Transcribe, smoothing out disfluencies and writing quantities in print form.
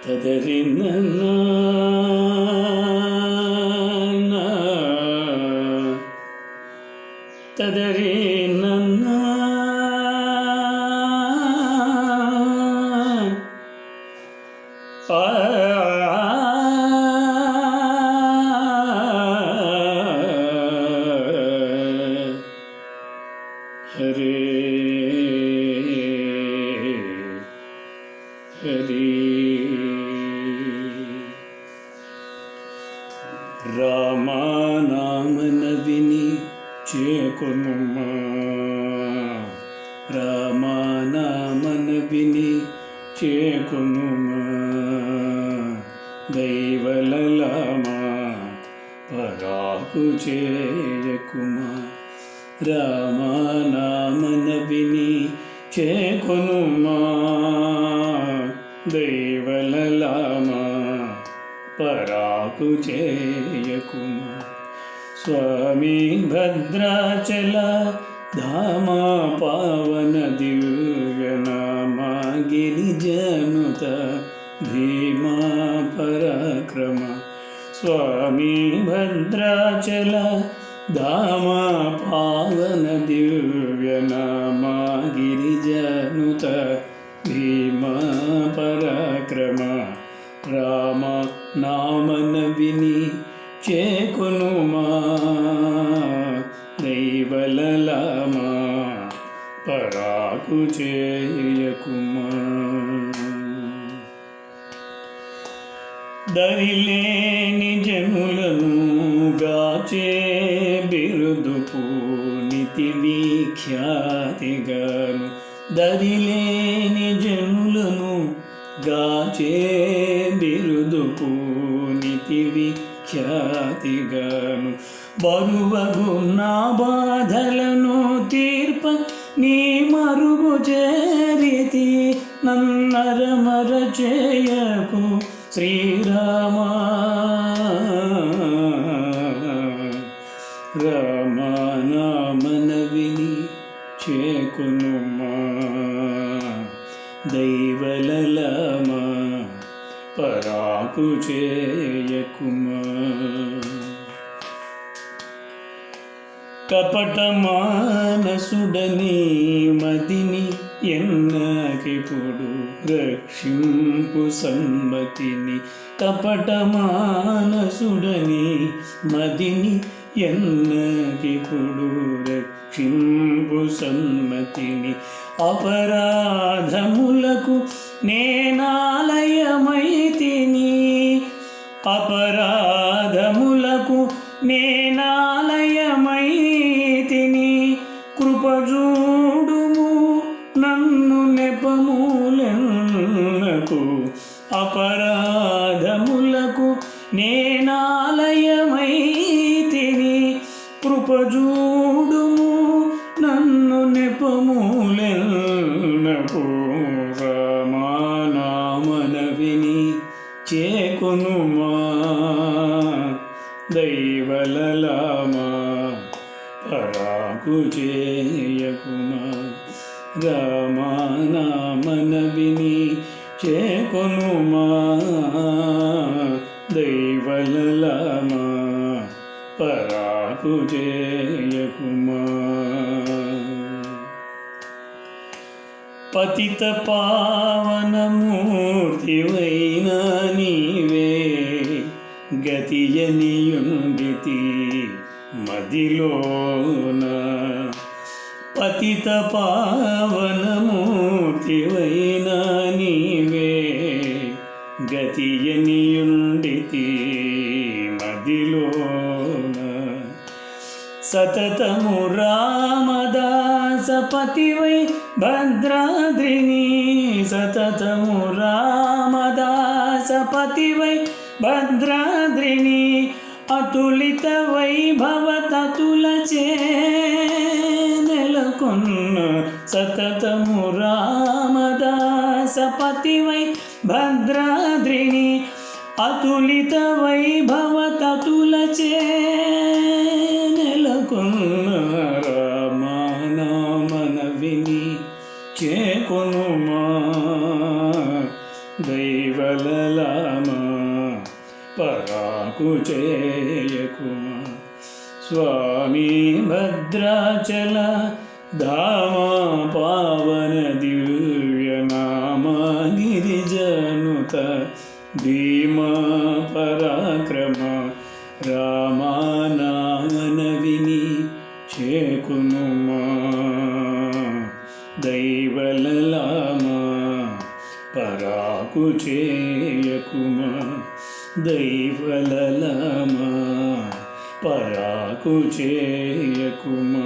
తదరినన్నా తదరినన్నా హరే హరి రామనామన విని చేకొనుమా, రామనామన విని చేకొనుమా, దైవలలామా పరాకు చేయకుమా. రామనామన విని చేకొనుమా, దైవలలామా పరాకు చేయకుమా. స్వామి భద్రాచల ధామ పావన దివ్యనామా గిరిజనుత భీమా పరాక్రమ. స్వామి భద్రాచల ధామ పావన దివ్యనామా గిరిజనుత భీమా పరాక్రమ. రామ నామన విని చేకొనుమా, దైవలలామా పరాకు చేయకుమా. దరిలేని జనులను గాచే బిరుదు పూనితి విఖ్యాతిగాను. దరిలేని జనులను గాచే బిరుదు పూనితి విఖ్యాతిగాను. బరువగు నా బాధలను తీర్ప నీ మరుగు చేరితి, నన్నరమర చేయకు శ్రీరామా. రామనామన విని చేకొనుమా, దైవలలామా పరాకు చేయకుమా. కపట మానసుడని మదిని ఎన్నకిప్పుడు రక్షింపు సన్మతిని. కపట మానసుడని మదిని ఎన్నకిప్పుడు రక్షింపు సన్మతిని. అపరాధములకు నేనాలయమైతిని, అపరాధములకు నేనాలయమైతిని. కృపజూడుము నన్ను నెపములెన్నకు, అపరాధములకు నేనాలయమైతిని. కృపజూడుము నన్ను నెపములెన్నకు. రామనామన విని చేకొనుమా, దైవలలామా పరాకు చేయకుమా. రామనామన విని చేకొనుమా, దైవలలామా పరాకు చేయకుమా. పతిత పావనమూర్తివైన నీవే గతియనియుండితి మదిలోన. పతిత పావనమూర్తివైన నీవే గతియనియుండితి మదిలోన. సతతము రామదాసపతివై భద్రాద్రిని, సతతము రామదాసపతివై భద్రాద్రిని. అతులిత వైభవ తతులచే నెలకొన్న. సతతము రామదాసపతివై భద్రాద్రిని. అతులిత వైభవ తతులచే నెలకొన్న. రామనామన విని చేకొనుమా, దైవలలామా పరాకు చేయకుమా స్వామి భద్రాచల ధామా పావన దివ్యనామ గిరిజనుత భీమా పరాక్రమ రామానామన విని చేకునుమా దైవలలామా పరాకు చేయకుమా దైవలలామా పరాకు చేయకుమా.